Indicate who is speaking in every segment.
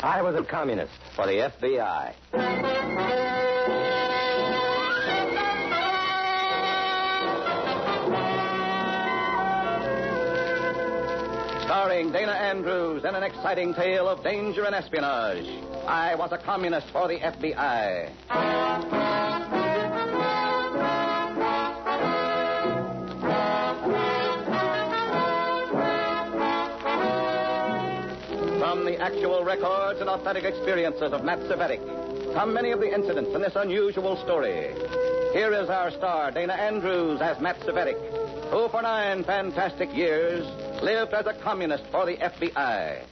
Speaker 1: I was a communist for the FBI.
Speaker 2: Starring Dana Andrews in an exciting tale of danger and espionage. I was a communist for the FBI. From the actual records and authentic experiences of Matt Cvetic come many of the incidents in this unusual story. Here is our star, Dana Andrews, as Matt Cvetic, who for 9 fantastic years lived as a communist for the FBI.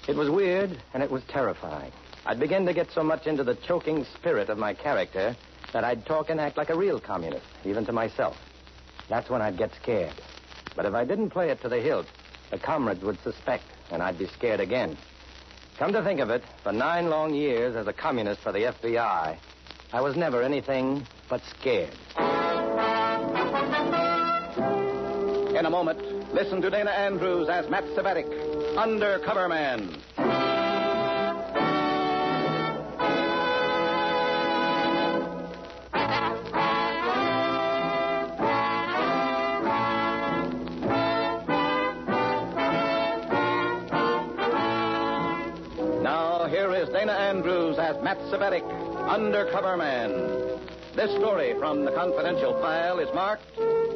Speaker 1: It was weird, and it was terrifying. I'd begin to get so much into the choking spirit of my character that I'd talk and act like a real communist, even to myself. That's when I'd get scared. But if I didn't play it to the hilt, the comrades would suspect, and I'd be scared again. Come to think of it, for 9 long years as a communist for the FBI, I was never anything but scared.
Speaker 2: In a moment, listen to Dana Andrews as Matt Cvetic, Undercover Man. Now, here is Dana Andrews as Matt Cvetic, Undercover Man. This story from the confidential file is marked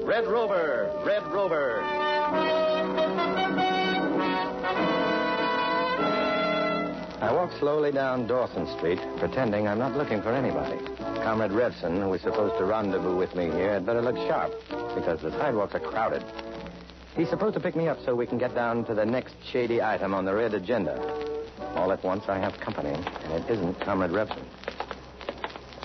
Speaker 2: Red Rover, Red Rover.
Speaker 1: I walk slowly down Dawson Street, pretending I'm not looking for anybody. Comrade Revson, who is supposed to rendezvous with me here, had better look sharp, because the sidewalks are crowded. He's supposed to pick me up so we can get down to the next shady item on the red agenda. All at once, I have company, and it isn't Comrade Revson.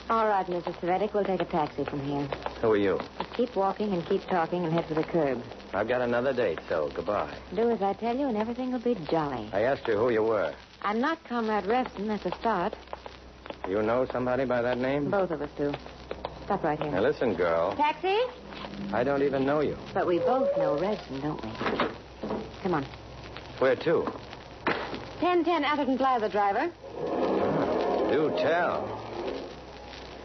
Speaker 3: All right, Mrs. Cvetic, we'll take a taxi from here.
Speaker 1: Who are you?
Speaker 3: Just keep walking and keep talking and head for the curb.
Speaker 1: I've got another date, so goodbye.
Speaker 3: Do as I tell you and everything will be jolly.
Speaker 1: I asked you who you were.
Speaker 3: I'm not Comrade Revson, that's a start.
Speaker 1: You know somebody by that name?
Speaker 3: Both of us do. Stop right here.
Speaker 1: Now listen, girl.
Speaker 3: Taxi?
Speaker 1: I don't even know you.
Speaker 3: But we both know Revson, don't we? Come on.
Speaker 1: Where to?
Speaker 3: 1010 Atherton Plaza, driver.
Speaker 1: Do tell.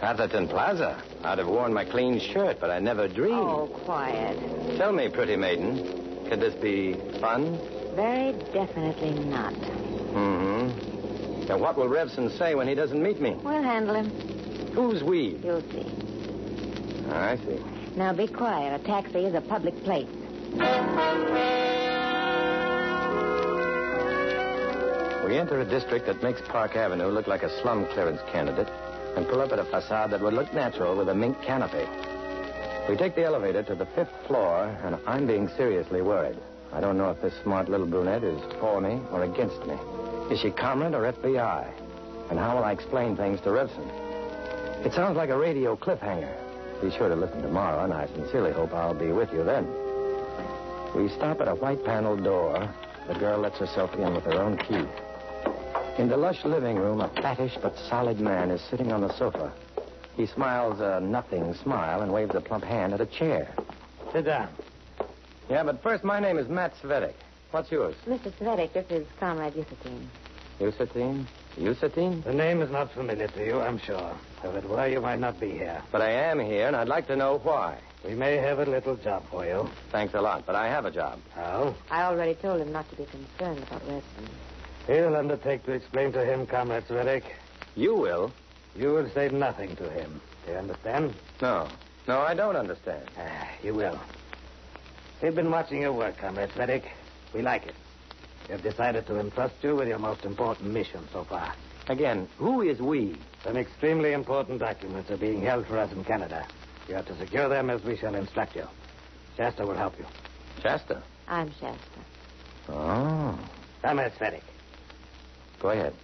Speaker 1: Atherton Plaza. I'd have worn my clean shirt, but I never dreamed.
Speaker 3: Oh, quiet.
Speaker 1: Tell me, pretty maiden, could this be fun?
Speaker 3: Very definitely not.
Speaker 1: Mm-hmm. Now, what will Revson say when he doesn't meet me?
Speaker 3: We'll handle him.
Speaker 1: Who's we?
Speaker 3: You'll see.
Speaker 1: I see.
Speaker 3: Now, be quiet. A taxi is a public place.
Speaker 1: We enter a district that makes Park Avenue look like a slum clearance candidate and pull up at a facade that would look natural with a mink canopy. We take the elevator to the 5th floor, and I'm being seriously worried. I don't know if this smart little brunette is for me or against me. Is she comrade or FBI? And how will I explain things to Revson? It sounds like a radio cliffhanger. Be sure to listen tomorrow, and I sincerely hope I'll be with you then. We stop at a white-paneled door. The girl lets herself in with her own key. In the lush living room, a fattish but solid man is sitting on the sofa. He smiles a nothing smile and waves a plump hand at a chair.
Speaker 4: Sit down.
Speaker 1: Yeah, but first, my name is Matt Cvetic. What's yours?
Speaker 3: Mr. Cvetic, this is Comrade Usatine.
Speaker 1: Usatine? Usatine?
Speaker 4: The name is not familiar to you, I'm sure. If it were, you might not be here.
Speaker 1: But I am here, and I'd like to know why.
Speaker 4: We may have a little job for you.
Speaker 1: Thanks a lot, but I have a job.
Speaker 4: How?
Speaker 3: I already told him not to be concerned about Revson.
Speaker 4: He'll undertake to explain to him, Comrade Cvetic.
Speaker 1: You will?
Speaker 4: You will say nothing to him. Do you understand?
Speaker 1: No. No, I don't understand.
Speaker 4: You will. We've been watching your work, Comrade Cvetic. We like it. We have decided to entrust you with your most important mission so far.
Speaker 1: Again, who is we?
Speaker 4: Some extremely important documents are being held for us in Canada. You have to secure them as we shall instruct you. Shasta will help you.
Speaker 1: Shasta?
Speaker 3: I'm Shasta.
Speaker 1: Oh.
Speaker 4: Comrade Cvetic.
Speaker 1: Go ahead.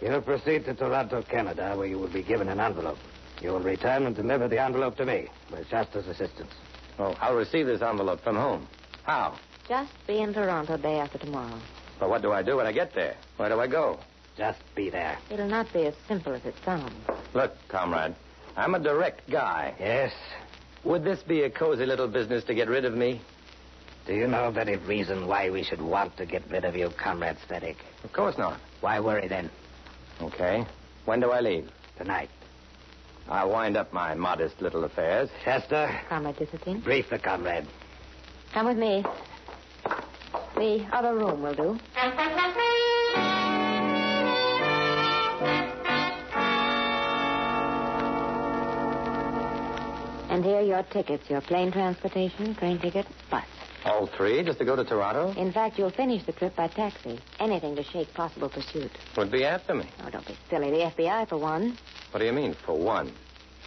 Speaker 4: You'll proceed to Toronto, Canada, where you will be given an envelope. You will return and deliver the envelope to me with Shasta's assistance.
Speaker 1: Oh, I'll receive this envelope from whom? How?
Speaker 3: Just be in Toronto day after tomorrow.
Speaker 1: Well, what do I do when I get there? Where do I go?
Speaker 4: Just be there.
Speaker 3: It'll not be as simple as it sounds.
Speaker 1: Look, comrade, I'm a direct guy.
Speaker 4: Yes.
Speaker 1: Would this be a cozy little business to get rid of me?
Speaker 4: Do you know the reason why we should want to get rid of you, Comrade Svedek?
Speaker 1: Of course not.
Speaker 4: Why worry then?
Speaker 1: Okay. When do I leave?
Speaker 4: Tonight.
Speaker 1: I'll wind up my modest little affairs.
Speaker 4: Chester,
Speaker 3: Comrade Disselstein.
Speaker 4: brief the comrade.
Speaker 3: Come with me. The other room will do. And here are your tickets, your plane transportation, train ticket, bus.
Speaker 1: All three, just to go to Toronto?
Speaker 3: In fact, you'll finish the trip by taxi. Anything to shake possible pursuit.
Speaker 1: Would be after me.
Speaker 3: Oh, don't be silly. The FBI, for one.
Speaker 1: What do you mean, for one?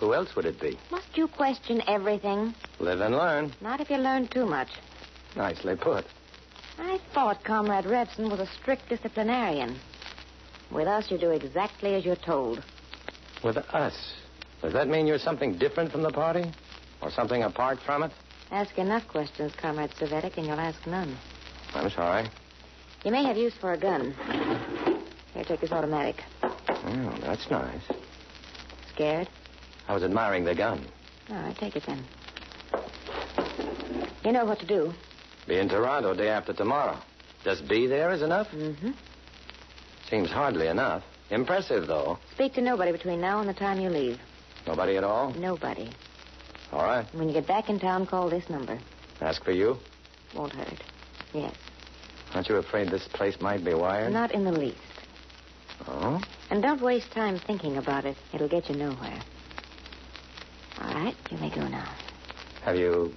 Speaker 1: Who else would it be?
Speaker 3: Must you question everything?
Speaker 1: Live and learn.
Speaker 3: Not if you learn too much.
Speaker 1: Nicely put.
Speaker 3: I thought Comrade Revson was a strict disciplinarian. With us, you do exactly as you're told.
Speaker 1: With us? Does that mean you're something different from the party? Or something apart from it?
Speaker 3: Ask enough questions, Comrade Svedek, and you'll ask none.
Speaker 1: I'm sorry.
Speaker 3: You may have use for a gun. Here, take this automatic.
Speaker 1: Oh, that's nice.
Speaker 3: Scared?
Speaker 1: I was admiring the gun.
Speaker 3: All right, take it then. You know what to do.
Speaker 1: Be in Toronto day after tomorrow. Just be there is enough?
Speaker 3: Mm-hmm.
Speaker 1: Seems hardly enough. Impressive, though.
Speaker 3: Speak to nobody between now and the time you leave.
Speaker 1: Nobody at all?
Speaker 3: Nobody.
Speaker 1: All right.
Speaker 3: When you get back in town, call this number.
Speaker 1: Ask for you?
Speaker 3: Won't hurt. Yes.
Speaker 1: Aren't you afraid this place might be wired?
Speaker 3: Not in the least.
Speaker 1: Oh?
Speaker 3: And don't waste time thinking about it. It'll get you nowhere. All right, you may go now.
Speaker 1: Have you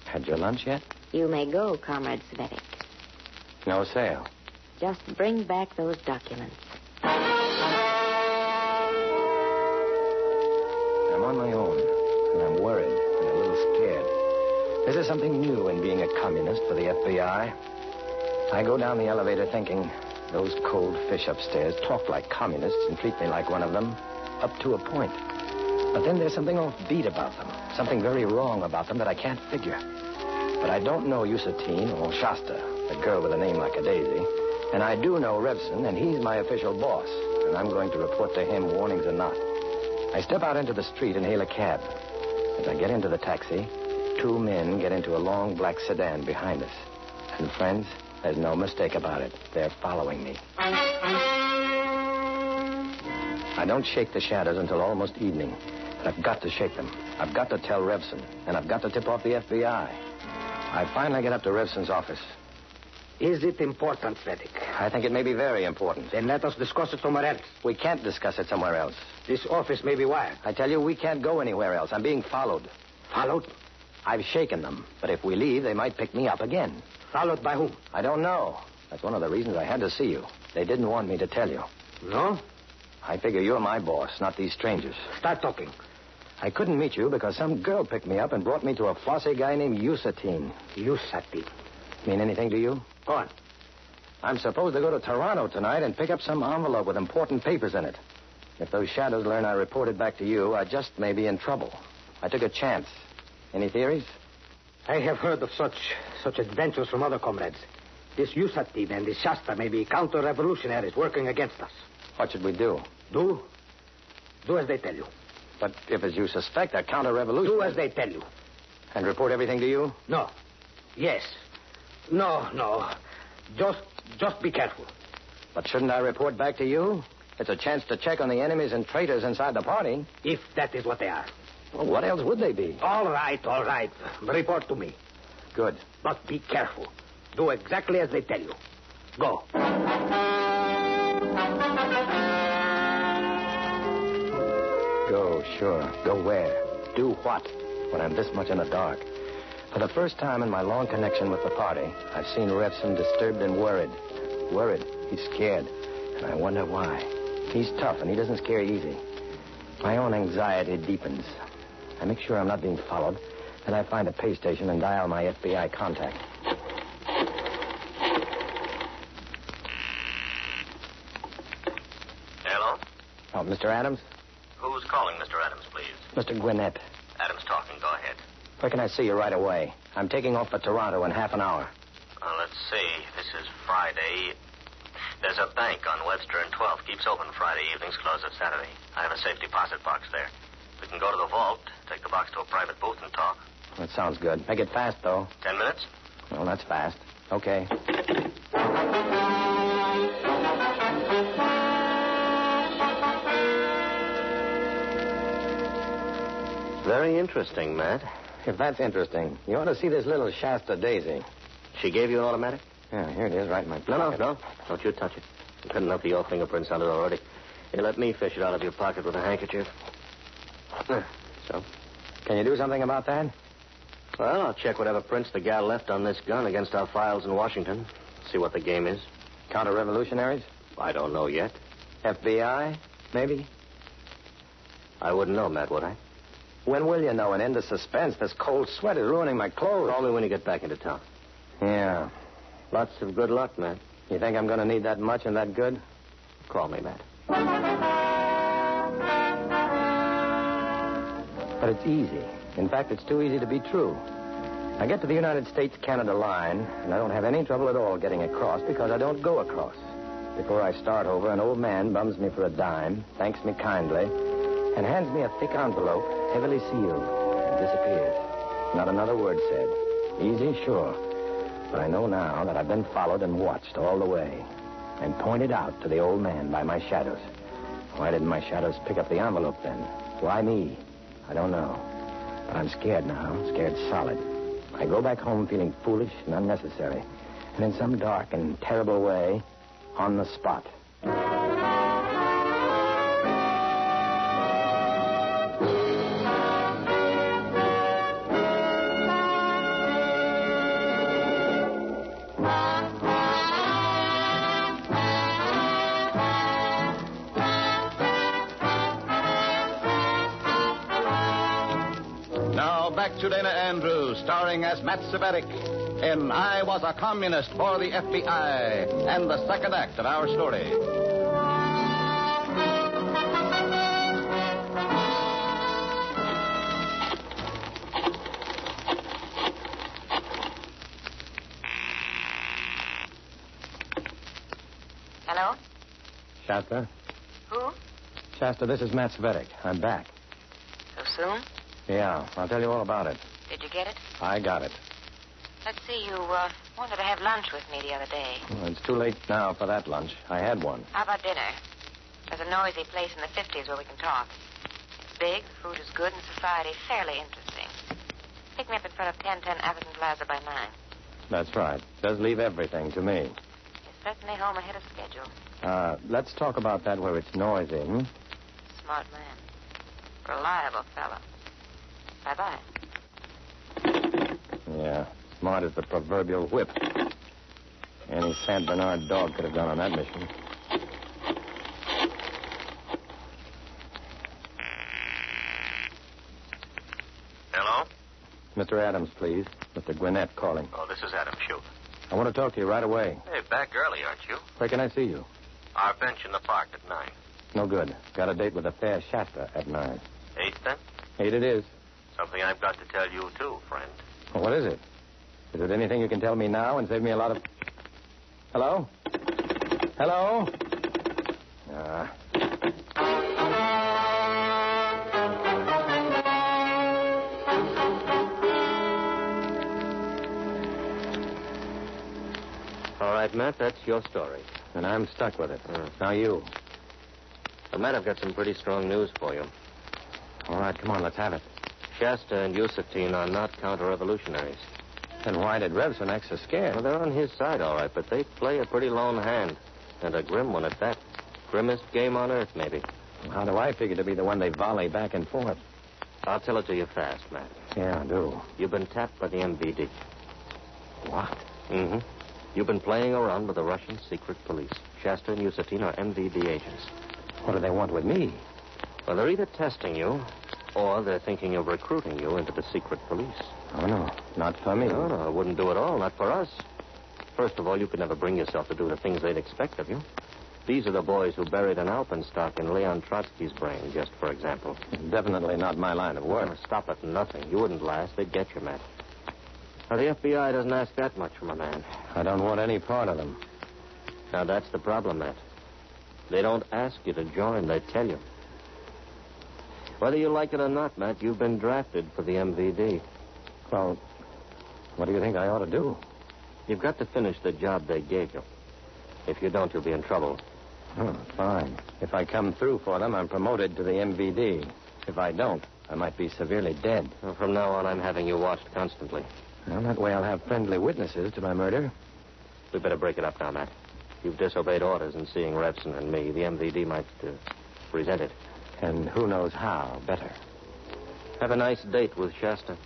Speaker 1: had your lunch yet?
Speaker 3: You may go, Comrade Svedek.
Speaker 1: No sale.
Speaker 3: Just bring back those documents.
Speaker 1: I'm on my own, and I'm worried and a little scared. This is something new in being a communist for the FBI. I go down the elevator thinking those cold fish upstairs talk like communists and treat me like one of them, up to a point. But then there's something offbeat about them, something very wrong about them that I can't figure. But I don't know Yusatine or Shasta, a girl with a name like a daisy. And I do know Revson, and he's my official boss. And I'm going to report to him, warnings or not. I step out into the street and hail a cab. As I get into the taxi, two men get into a long black sedan behind us. And friends, there's no mistake about it. They're following me. I don't shake the shadows until almost evening. But I've got to shake them. I've got to tell Revson, and I've got to tip off the FBI. I finally get up to Revson's office.
Speaker 4: Is it important, Svedek?
Speaker 1: I think it may be very important.
Speaker 4: Then let us discuss it somewhere else.
Speaker 1: We can't discuss it somewhere else.
Speaker 4: This office may be wired.
Speaker 1: I tell you, we can't go anywhere else. I'm being followed.
Speaker 4: Followed?
Speaker 1: I've shaken them, but if we leave, they might pick me up again.
Speaker 4: Followed by whom?
Speaker 1: I don't know. That's one of the reasons I had to see you. They didn't want me to tell you.
Speaker 4: No?
Speaker 1: I figure you're my boss, not these strangers.
Speaker 4: Start talking.
Speaker 1: I couldn't meet you because some girl picked me up and brought me to a flossy guy named Yusatine.
Speaker 4: Yusatine.
Speaker 1: Mean anything to you?
Speaker 4: Go on.
Speaker 1: I'm supposed to go to Toronto tonight and pick up some envelope with important papers in it. If those shadows learn I reported back to you, I just may be in trouble. I took a chance. Any theories?
Speaker 4: I have heard of such adventures from other comrades. This Yusatine and this Shasta may be counter-revolutionaries working against us.
Speaker 1: What should we do?
Speaker 4: Do as they tell you.
Speaker 1: But if, as you suspect, a counter-revolution...
Speaker 4: Do as they tell you.
Speaker 1: And report everything to you?
Speaker 4: No. Yes. No. Just be careful.
Speaker 1: But shouldn't I report back to you? It's a chance to check on the enemies and traitors inside the party.
Speaker 4: If that is what they are.
Speaker 1: Well, what else would they be?
Speaker 4: All right. Report to me.
Speaker 1: Good.
Speaker 4: But be careful. Do exactly as they tell you. Go.
Speaker 1: Go, sure. Go where? Do what? When I'm this much in the dark. For the first time in my long connection with the party, I've seen Revson disturbed and worried. Worried. He's scared. And I wonder why. He's tough, and he doesn't scare easy. My own anxiety deepens. I make sure I'm not being followed. Then I find a pay station and dial my FBI contact.
Speaker 5: Hello?
Speaker 1: Oh, Mr. Adams?
Speaker 5: Who's calling, Mr. Adams, please?
Speaker 1: Mr. Gwinnett.
Speaker 5: Adams talking. Go ahead.
Speaker 1: Where can I see you right away? I'm taking off for Toronto in half an hour.
Speaker 5: Let's see. This is Friday. There's a bank on Webster and 12th. Keeps open Friday evenings, closes Saturday. I have a safe deposit box there. We can go to the vault, take the box to a private booth and talk.
Speaker 1: That sounds good. Make it fast, though.
Speaker 5: 10 minutes?
Speaker 1: Well, that's fast. Okay.
Speaker 5: Very interesting, Matt.
Speaker 1: If that's interesting, you ought to see this little Shasta Daisy.
Speaker 5: She gave you an automatic?
Speaker 1: Yeah, here it is, right in my
Speaker 5: No,
Speaker 1: pocket.
Speaker 5: no. Don't you touch it. I'm good enough for your fingerprints on it already. Here, let me fish it out of your pocket with a handkerchief. So?
Speaker 1: Can you do something about that?
Speaker 5: Well, I'll check whatever prints the gal left on this gun against our files in Washington. See what the game is.
Speaker 1: Counter-revolutionaries?
Speaker 5: I don't know yet.
Speaker 1: FBI? Maybe?
Speaker 5: I wouldn't know, Matt, would I?
Speaker 1: When will you know? An end of suspense. This cold sweat is ruining my clothes.
Speaker 5: Call me when you get back into town.
Speaker 1: Yeah.
Speaker 5: Lots of good luck, Matt.
Speaker 1: You think I'm going to need that much and that good?
Speaker 5: Call me, Matt.
Speaker 1: But it's easy. In fact, it's too easy to be true. I get to the United States-Canada line, and I don't have any trouble at all getting across because I don't go across. Before I start over, an old man bums me for a dime, thanks me kindly, and hands me a thick envelope, heavily sealed, and disappears. Not another word said. Easy, sure. But I know now that I've been followed and watched all the way, and pointed out to the old man by my shadows. Why didn't my shadows pick up the envelope then? Why me? I don't know. But I'm scared now, scared solid. I go back home feeling foolish and unnecessary, and in some dark and terrible way, on the spot.
Speaker 2: Now back to Dana Andrews, starring as Matt Cvetic in I Was a Communist for the FBI, and the second act of our story.
Speaker 3: Hello?
Speaker 1: Shasta?
Speaker 3: Who?
Speaker 1: Shasta, this is Matt Cvetic. I'm back.
Speaker 3: So soon?
Speaker 1: Yeah, I'll tell you all about it.
Speaker 3: Did you get it?
Speaker 1: I got it.
Speaker 3: Let's see, you wanted to have lunch with me the other day.
Speaker 1: Well, it's too late now for that lunch. I had one.
Speaker 3: How about dinner? There's a noisy place in the 50s where we can talk. It's big, the food is good, and society fairly interesting. Pick me up in front of 1010 Atherton Plaza by 9.
Speaker 1: That's right. Does leave everything to me.
Speaker 3: You're certainly home ahead of schedule.
Speaker 1: Let's talk about that where it's noisy, hmm?
Speaker 3: Smart man. Reliable fellow. Bye-bye.
Speaker 1: Yeah, smart as the proverbial whip. Any St. Bernard dog could have gone on that mission.
Speaker 5: Hello?
Speaker 1: Mr. Adams, please. Mr. Gwinnett calling.
Speaker 5: Oh, this is Adam. Shoot.
Speaker 1: I want to talk to you right away.
Speaker 5: Hey, back early, aren't you?
Speaker 1: Where can I see you?
Speaker 5: Our bench in the park at 9.
Speaker 1: No good. Got a date with a fair Shasta at 9.
Speaker 5: 8, then?
Speaker 1: 8 it is.
Speaker 5: Something I've got to tell you, too, friend.
Speaker 1: Well, what is it? Is it anything you can tell me now and save me a lot of... Hello? Hello?
Speaker 5: All right, Matt, that's your story.
Speaker 1: And I'm stuck with it. Now you.
Speaker 5: Well, Matt, I've got some pretty strong news for you.
Speaker 1: All right, come on, let's have it.
Speaker 5: Shasta and Yusatine are not counter-revolutionaries.
Speaker 1: Then why did Revson act so scared?
Speaker 5: Well, they're on his side, all right, but they play a pretty lone hand. And a grim one at that. Grimmest game on earth, maybe.
Speaker 1: How do I figure to be the one they volley back and forth?
Speaker 5: I'll tell it to you fast, Matt.
Speaker 1: Yeah, I do.
Speaker 5: You've been tapped by the MVD.
Speaker 1: What?
Speaker 5: Mm-hmm. You've been playing around with the Russian secret police. Shasta and Yusatine are MVD agents.
Speaker 1: What do they want with me?
Speaker 5: Well, they're either testing you, or they're thinking of recruiting you into the secret police.
Speaker 1: Oh, no. Not for me.
Speaker 5: No, I wouldn't do it all. Not for us. First of all, you could never bring yourself to do the things they'd expect of you. These are the boys who buried an alpenstock in Leon Trotsky's brain, just for example.
Speaker 1: Definitely not my line of work.
Speaker 5: Oh, stop it. Nothing. You wouldn't last. They'd get you, Matt. Now, the FBI doesn't ask that much from a man.
Speaker 1: I don't want any part of them.
Speaker 5: Now, that's the problem, Matt. They don't ask you to join. They tell you. Whether you like it or not, Matt, you've been drafted for the MVD.
Speaker 1: Well, what do you think I ought to do?
Speaker 5: You've got to finish the job they gave you. If you don't, you'll be in trouble.
Speaker 1: Oh, fine. If I come through for them, I'm promoted to the MVD. If I don't, I might be severely dead.
Speaker 5: Well, from now on, I'm having you watched constantly.
Speaker 1: Well, that way I'll have friendly witnesses to my murder.
Speaker 5: We better break it up now, Matt. You've disobeyed orders in seeing Revson and me. The MVD might resent it.
Speaker 1: And who knows how better.
Speaker 5: Have a nice date with Shasta.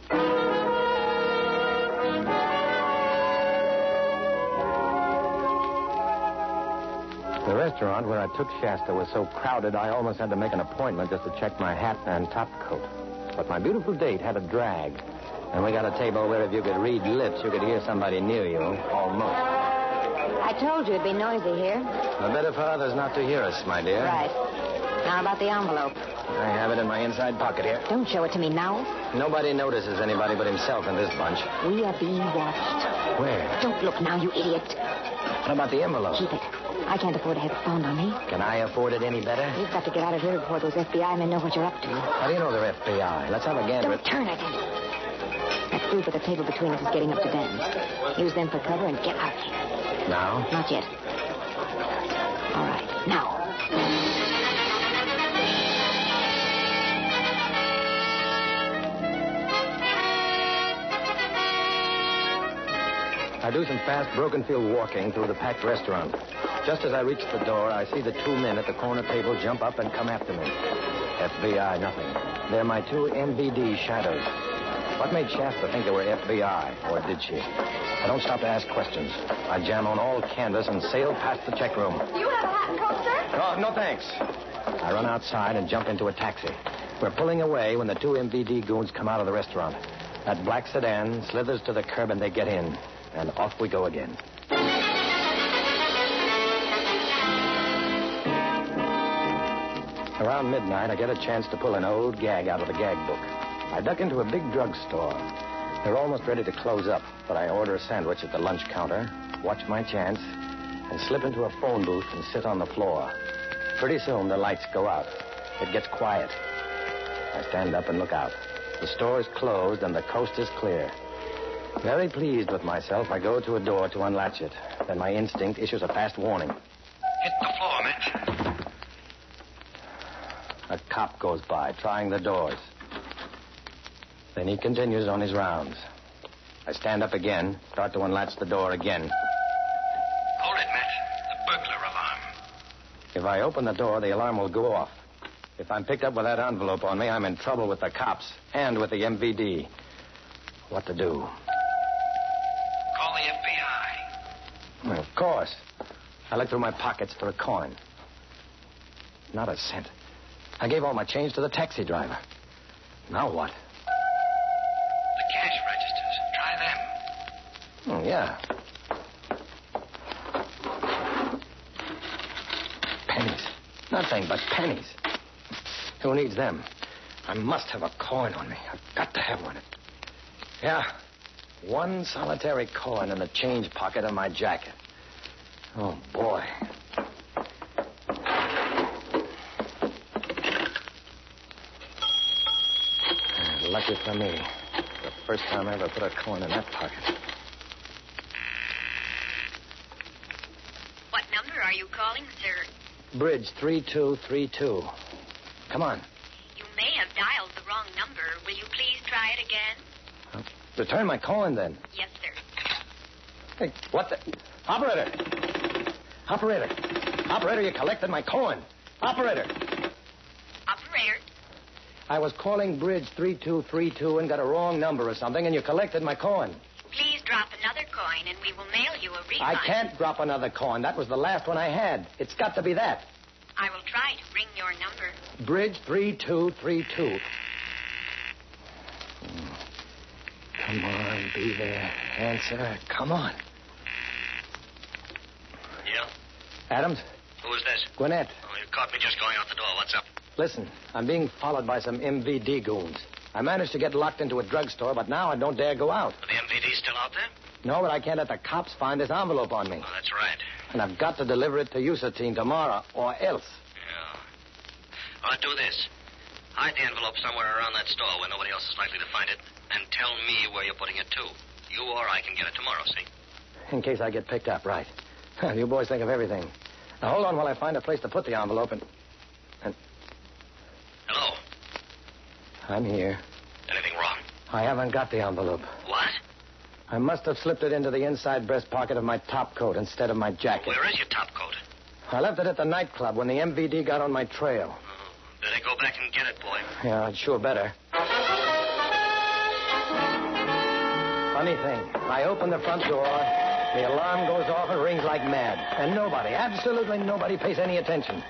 Speaker 1: The restaurant where I took Shasta was so crowded I almost had to make an appointment just to check my hat and top coat. But my beautiful date had a drag. And we got a table where if you could read lips, you could hear somebody near you, almost.
Speaker 3: I told you it'd be noisy here.
Speaker 1: The better for others not to hear us, my dear.
Speaker 3: Right. Now about the envelope.
Speaker 1: I have it in my inside pocket here.
Speaker 3: Don't show it to me now.
Speaker 1: Nobody notices anybody but himself in this bunch.
Speaker 3: We are being watched.
Speaker 1: Where?
Speaker 3: Don't look now, you idiot.
Speaker 1: What about the envelope?
Speaker 3: Keep it. I can't afford to have it found on me.
Speaker 1: Can I afford it any better?
Speaker 3: You've got to get out of here before those FBI men know what you're up to.
Speaker 1: How do you know they're FBI? Let's have a gander.
Speaker 3: Don't turn it. That group at the table between us is getting up to dance. Use them for cover and get out of here.
Speaker 1: Now?
Speaker 3: Not yet. All right, now.
Speaker 1: I do some fast, broken field walking through the packed restaurant. Just as I reach the door, I see the two men at the corner table jump up and come after me. FBI, nothing. They're my two MVD shadows. What made Shasta think they were FBI, or did she? I don't stop to ask questions. I jam on all canvas and sail past the check room.
Speaker 6: Do you have a hat and coat, sir?
Speaker 1: Oh, no thanks. I run outside and jump into a taxi. We're pulling away when the two MVD goons come out of the restaurant. That black sedan slithers to the curb and they get in. And off we go again. Around midnight, I get a chance to pull an old gag out of the gag book. I duck into a big drugstore. They're almost ready to close up, but I order a sandwich at the lunch counter, watch my chance, and slip into a phone booth and sit on the floor. Pretty soon, the lights go out. It gets quiet. I stand up and look out. The store is closed and the coast is clear. Very pleased with myself, I go to a door to unlatch it. Then my instinct issues a fast warning.
Speaker 5: Hit the floor, Mitch.
Speaker 1: A cop goes by, trying the doors. Then he continues on his rounds. I stand up again, start to unlatch the door again.
Speaker 5: Hold it, Mitch. The burglar alarm.
Speaker 1: If I open the door, the alarm will go off. If I'm picked up with that envelope on me, I'm in trouble with the cops and with the MVD. What to do?
Speaker 5: Call the FBI.
Speaker 1: Well, of course. I look through my pockets for a coin. Not a cent. I gave all my change to the taxi driver. Now what?
Speaker 5: The cash registers. Try them.
Speaker 1: Oh, yeah. Pennies. Nothing but pennies. Who needs them? I must have a coin on me. I've got to have one. Yeah. One solitary coin in the change pocket of my jacket. Oh, boy. Lucky for me. The first time I ever put a coin in that pocket.
Speaker 6: What number are you calling, sir?
Speaker 1: Bridge 3232. Come on.
Speaker 6: You may have dialed the wrong number. Will you please try it again?
Speaker 1: Return my coin, then.
Speaker 6: Yes, sir.
Speaker 1: Hey, what the... Operator! Operator, you collected my coin. Operator!
Speaker 6: Operator?
Speaker 1: I was calling Bridge 3232 and got a wrong number or something, and you collected my coin.
Speaker 6: Please drop another coin, and we will mail you a refund.
Speaker 1: I can't drop another coin. That was the last one I had. It's got to be that.
Speaker 6: I will try to ring your number.
Speaker 1: Bridge 3232. Come on, be there. Answer. Come on.
Speaker 5: Yeah?
Speaker 1: Adams?
Speaker 5: Who is this?
Speaker 1: Gwinnett.
Speaker 5: Oh, you caught me just going out the door. What's up?
Speaker 1: Listen, I'm being followed by some MVD goons. I managed to get locked into a drugstore, but now I don't dare go out.
Speaker 5: Are the MVD still out there?
Speaker 1: No, but I can't let the cops find this envelope on me.
Speaker 5: Oh, that's right.
Speaker 1: And I've got to deliver it to Usatine tomorrow, or else.
Speaker 5: Yeah. Well, do this. Hide the envelope somewhere around that store where nobody else is likely to find it, and tell me where you're putting it to. You or I can get it tomorrow, see?
Speaker 1: In case I get picked up, right. You boys think of everything. Now, hold on while I find a place to put the envelope and...
Speaker 5: Hello?
Speaker 1: I'm here.
Speaker 5: Anything wrong?
Speaker 1: I haven't got the envelope.
Speaker 5: What?
Speaker 1: I must have slipped it into the inside breast pocket of my top coat instead of my jacket.
Speaker 5: Where is your top coat?
Speaker 1: I left it at the nightclub when the MVD got on my trail.
Speaker 5: Better go back and get it, boy.
Speaker 1: Yeah, I'd sure better. Funny thing, I open the front door, the alarm goes off and rings like mad. And nobody, absolutely nobody pays any attention.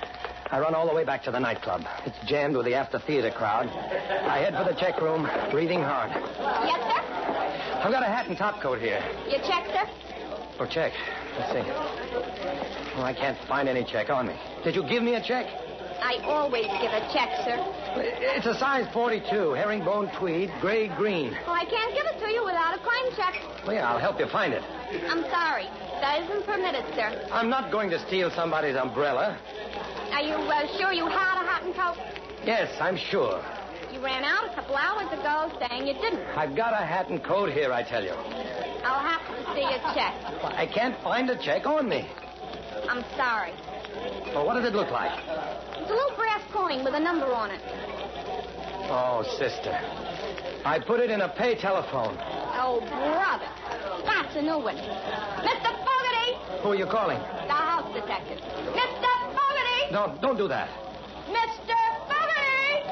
Speaker 1: I run all the way back to the nightclub. It's jammed with the after-theater crowd. I head for the check room, breathing hard.
Speaker 7: Yes, sir?
Speaker 1: I've got a hat and top coat here.
Speaker 7: Your check, sir?
Speaker 1: Oh, check. Let's see. Oh, I can't find any check on me. Did you give me a check?
Speaker 7: I always give a check, sir.
Speaker 1: It's a size 42, herringbone tweed, gray-green.
Speaker 7: Oh, I can't give it to you without a crime check.
Speaker 1: Well, yeah, I'll help you find it.
Speaker 7: I'm sorry. That isn't permitted, sir.
Speaker 1: I'm not going to steal somebody's umbrella.
Speaker 7: Are you sure you had a hat and coat?
Speaker 1: Yes, I'm sure.
Speaker 7: You ran out a couple hours ago saying you didn't.
Speaker 1: I've got a hat and coat here, I tell you.
Speaker 7: I'll have to see a check.
Speaker 1: Well, I can't find a check on me.
Speaker 7: I'm sorry.
Speaker 1: Well, what does it look like?
Speaker 7: It's a little brass coin with a number on it.
Speaker 1: Oh, sister. I put it in a pay telephone.
Speaker 7: Oh, brother. That's a new one. Mr. Fogarty!
Speaker 1: Who are you calling?
Speaker 7: The house detective. Mr. Fogarty!
Speaker 1: No, don't do that.
Speaker 7: Mr. Fogarty!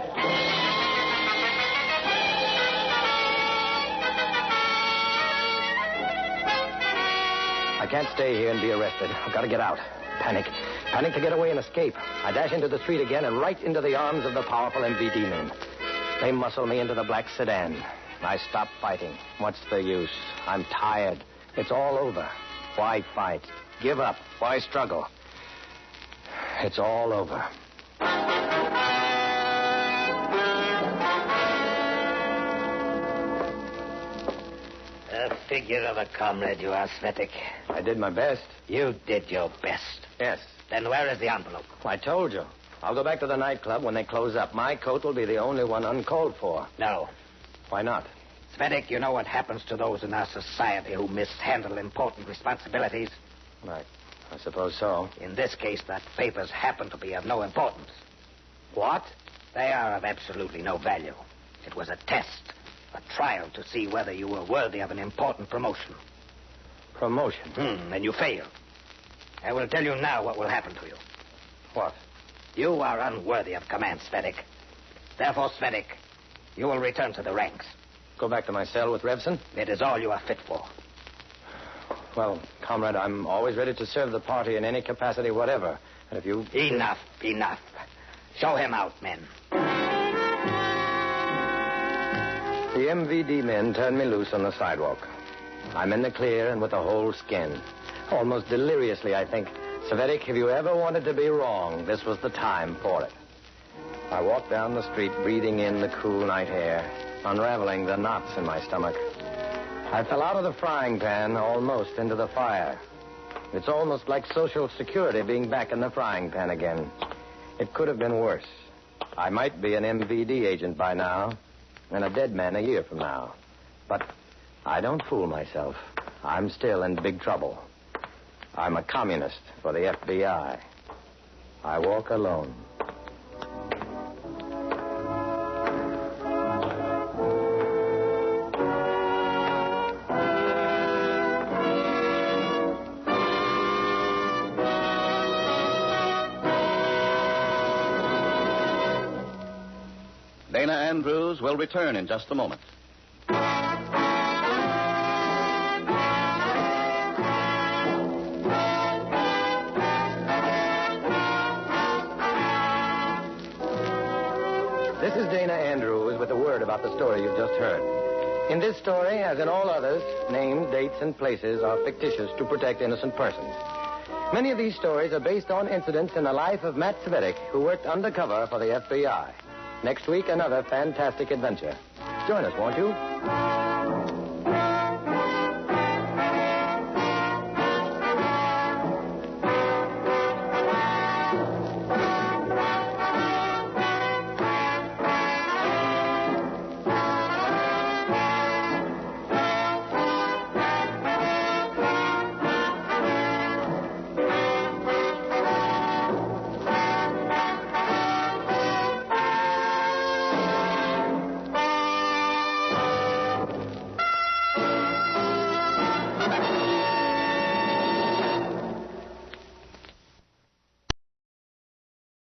Speaker 1: I can't stay here and be arrested. I've got to get out. Panic. Panic to get away and escape. I dash into the street again and right into the arms of the powerful MVD men. They muscle me into the black sedan. I stop fighting. What's the use? I'm tired. It's all over. Why fight? Give up. Why struggle? It's all over.
Speaker 4: A figure of a comrade you are, Svetic.
Speaker 1: I did my best.
Speaker 4: You did your best.
Speaker 1: Yes.
Speaker 4: Then where is the envelope?
Speaker 1: I told you. I'll go back to the nightclub when they close up. My coat will be the only one uncalled for.
Speaker 4: No.
Speaker 1: Why not?
Speaker 4: Svetic, you know what happens to those in our society who mishandle important responsibilities?
Speaker 1: I suppose so.
Speaker 4: In this case, that papers happen to be of no importance.
Speaker 1: What?
Speaker 4: They are of absolutely no value. It was a test, a trial to see whether you were worthy of an important promotion.
Speaker 1: Promotion?
Speaker 4: And you failed. I will tell you now what will happen to you.
Speaker 1: What?
Speaker 4: You are unworthy of command, Svetic. Therefore, Svetic, you will return to the ranks.
Speaker 1: Go back to my cell with Revson?
Speaker 4: It is all you are fit for.
Speaker 1: Well, comrade, I'm always ready to serve the party in any capacity whatever. And if you...
Speaker 4: Enough. Show him out, men.
Speaker 1: The MVD men turned me loose on the sidewalk. I'm in the clear and with a whole skin. Almost deliriously, I think. Svetic, if you ever wanted to be wrong, this was the time for it. I walked down the street, breathing in the cool night air, unraveling the knots in my stomach. I fell out of the frying pan, almost into the fire. It's almost like Social Security being back in the frying pan again. It could have been worse. I might be an MVD agent by now, and a dead man a year from now. But I don't fool myself. I'm still in big trouble. I'm a communist for the FBI. I walk alone.
Speaker 2: Dana Andrews will return in just a moment.
Speaker 1: This is Dana Andrews with a word about the story you've just heard. In this story, as in all others, names, dates, and places are fictitious to protect innocent persons. Many of these stories are based on incidents in the life of Matt Cvetic, who worked undercover for the FBI. Next week, another fantastic adventure. Join us, won't you?